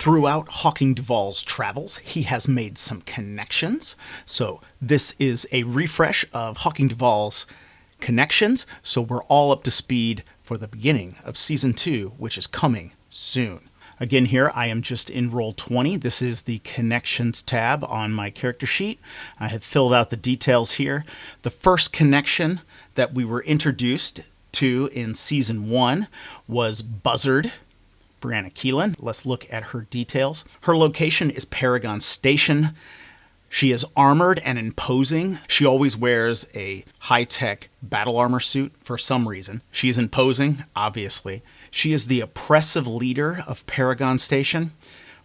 Throughout Hawking Duval's travels, he has made some connections. So this is a refresh of Hawking Duval's connections. So we're all up to speed for the beginning of Season 2, which is coming soon. Again, here I am just in Roll 20. This is the Connections tab on my character sheet. I have filled out the details here. The first connection that we were introduced to in Season 1 was Buzzard, Brianna Keelan. Let's look at her details. Her location is Paragon Station. She is armored and imposing. She always wears a high-tech battle armor suit for some reason. She is imposing, obviously. She is the oppressive leader of Paragon Station.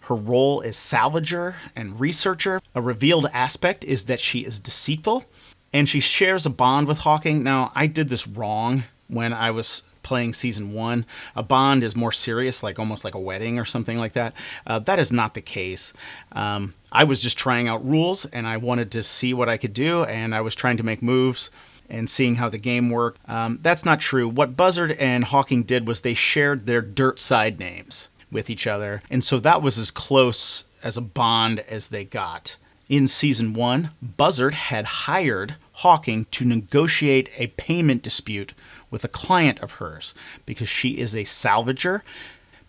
Her role is salvager and researcher. A revealed aspect is that she is deceitful, and she shares a bond with Hawking. Now, I did this wrong when I was playing Season 1. A bond is more serious, like almost like a wedding or something like that. That is not the case. I was just trying out rules, and I wanted to see what I could do, and I was trying to make moves and seeing how the game worked. That's not true. What Buzzard and Hawking did was they shared their dirt side names with each other, and so that was as close as a bond as they got. In Season 1, Buzzard had hired Hawking to negotiate a payment dispute with a client of hers because she is a salvager.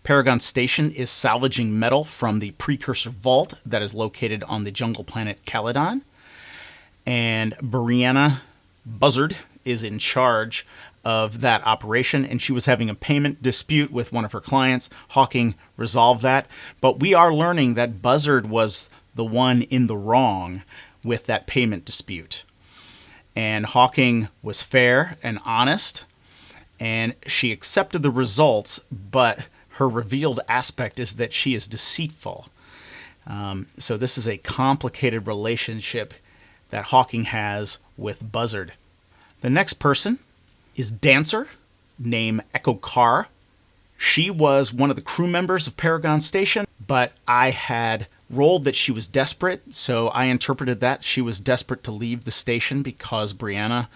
Paragon Station is salvaging metal from the precursor vault that is located on the jungle planet Caledon. And Brianna Buzzard is in charge of that operation, and she was having a payment dispute with one of her clients. Hawking resolved that, but we are learning that Buzzard was the one in the wrong with that payment dispute. And Hawking was fair and honest, and she accepted the results, but her revealed aspect is that she is deceitful. So this is a complicated relationship that Hawking has with Buzzard. The next person is Dancer, named Echo Carr. She was one of the crew members of Paragon Station, but I had rolled that she was desperate, so I interpreted that she was desperate to leave the station because Brianna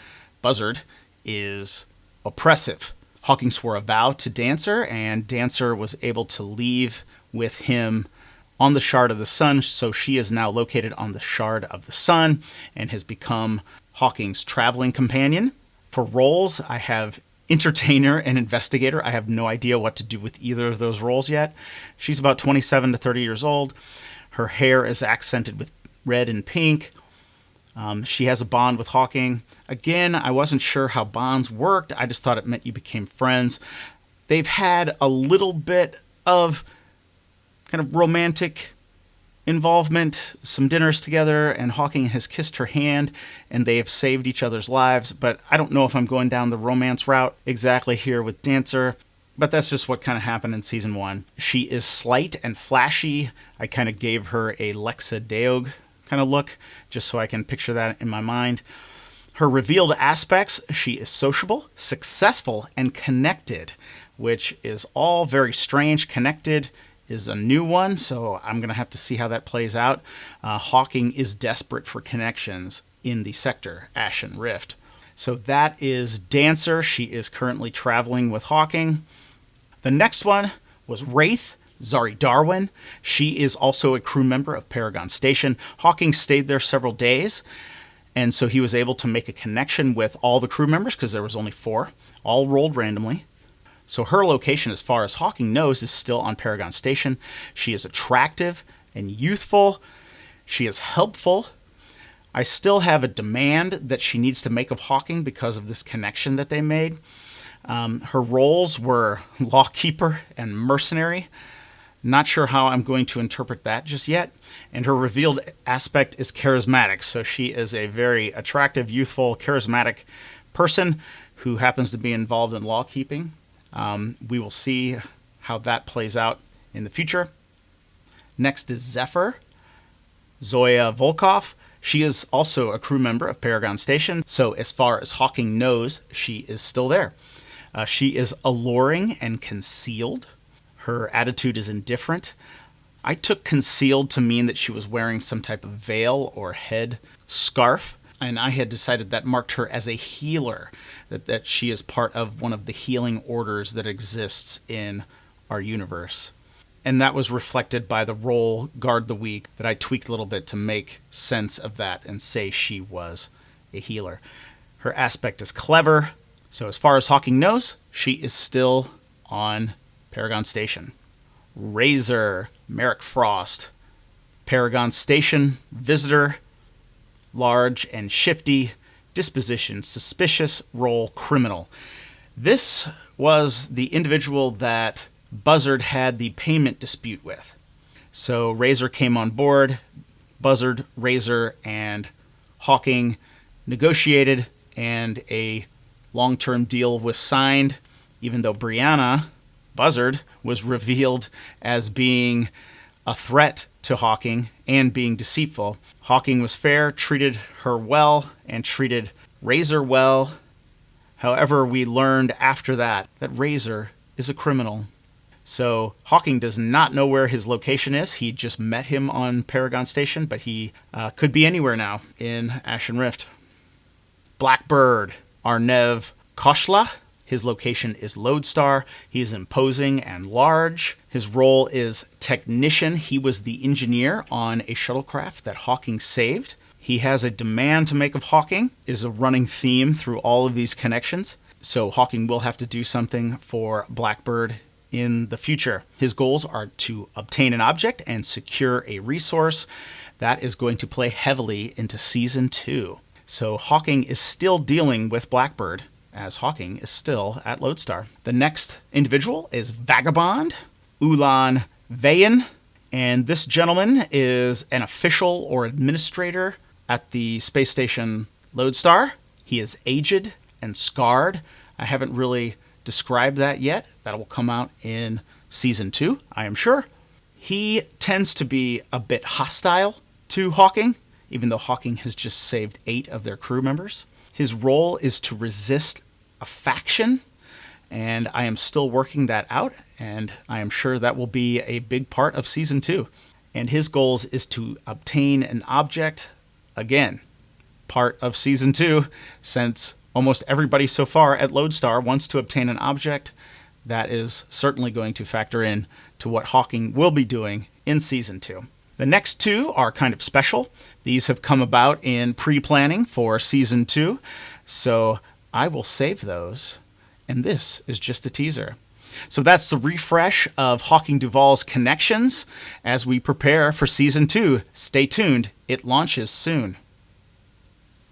Buzzard is oppressive. Hawking swore a vow to Dancer, and Dancer was able to leave with him on the Shard of the Sun, so she is now located on the Shard of the Sun and has become Hawking's traveling companion. For roles, I have Entertainer and Investigator. I have no idea what to do with either of those roles yet. She's about 27 to 30 years old. Her hair is accented with red and pink. She has a bond with Hawking. Again, I wasn't sure how bonds worked. I just thought it meant you became friends. They've had a little bit of kind of romantic involvement, some dinners together, and Hawking has kissed her hand, and they have saved each other's lives. But I don't know if I'm going down the romance route exactly here with Dancer. But that's just what kind of happened in Season 1. She is slight and flashy. I kind of gave her a Lexa Deog kind of look, just so I can picture that in my mind. Her revealed aspects, she is sociable, successful, and connected, which is all very strange. Connected is a new one, so I'm going to have to see how that plays out. Hawking is desperate for connections in the sector, Ashen Rift. So that is Dancer. She is currently traveling with Hawking. The next one was Wraith, Zari Darwin. She is also a crew member of Paragon Station. Hawking stayed there several days, and so he was able to make a connection with all the crew members because there was only 4, all rolled randomly. So her location, as far as Hawking knows, is still on Paragon Station. She is attractive and youthful. She is helpful. I still have a demand that she needs to make of Hawking because of this connection that they made. Her roles were lawkeeper and mercenary. Not sure how I'm going to interpret that just yet. And her revealed aspect is charismatic. So she is a very attractive, youthful, charismatic person who happens to be involved in lawkeeping. We will see how that plays out in the future. Next is Zephyr, Zoya Volkov. She is also a crew member of Paragon Station. So as far as Hawking knows, she is still there. She is alluring and concealed. Her attitude is indifferent. I took concealed to mean that she was wearing some type of veil or head scarf, and I had decided that marked her as a healer, that she is part of one of the healing orders that exists in our universe. And that was reflected by the role Guard the Weak that I tweaked a little bit to make sense of that and say she was a healer. Her aspect is clever. So as far as Hawking knows, she is still on Paragon Station. Razor, Merrick Frost. Paragon Station, visitor, large and shifty, disposition, suspicious, role, criminal. This was the individual that Buzzard had the payment dispute with. So Razor came on board. Buzzard, Razor, and Hawking negotiated, and a long-term deal was signed, even though Brianna, Buzzard, was revealed as being a threat to Hawking and being deceitful. Hawking was fair, treated her well, and treated Razor well. However, we learned after that Razor is a criminal. So Hawking does not know where his location is. He just met him on Paragon Station, but he could be anywhere now in Ashen Rift. Blackbird, Arnev Koshla. His location is Lodestar. He is imposing and large. His role is technician. He was the engineer on a shuttlecraft that Hawking saved. He has a demand to make of Hawking, is a running theme through all of these connections. So Hawking will have to do something for Blackbird in the future. His goals are to obtain an object and secure a resource. That is going to play heavily into Season 2. So Hawking is still dealing with Blackbird, as Hawking is still at Lodestar. The next individual is Vagabond, Ulan Vayan, and this gentleman is an official or administrator at the space station Lodestar. He is aged and scarred. I haven't really described that yet. That will come out in Season 2, I am sure. He tends to be a bit hostile to Hawking, even though Hawking has just saved 8 of their crew members. His role is to resist a faction, and I am still working that out, and I am sure that will be a big part of Season 2. And his goals is to obtain an object, again, part of Season 2, since almost everybody so far at Lodestar wants to obtain an object. That is certainly going to factor in to what Hawking will be doing in Season 2. The next 2 are kind of special. These have come about in pre-planning for Season 2, so I will save those, and this is just a teaser. So that's the refresh of Hawking Duval's connections as we prepare for Season 2. Stay tuned, it launches soon.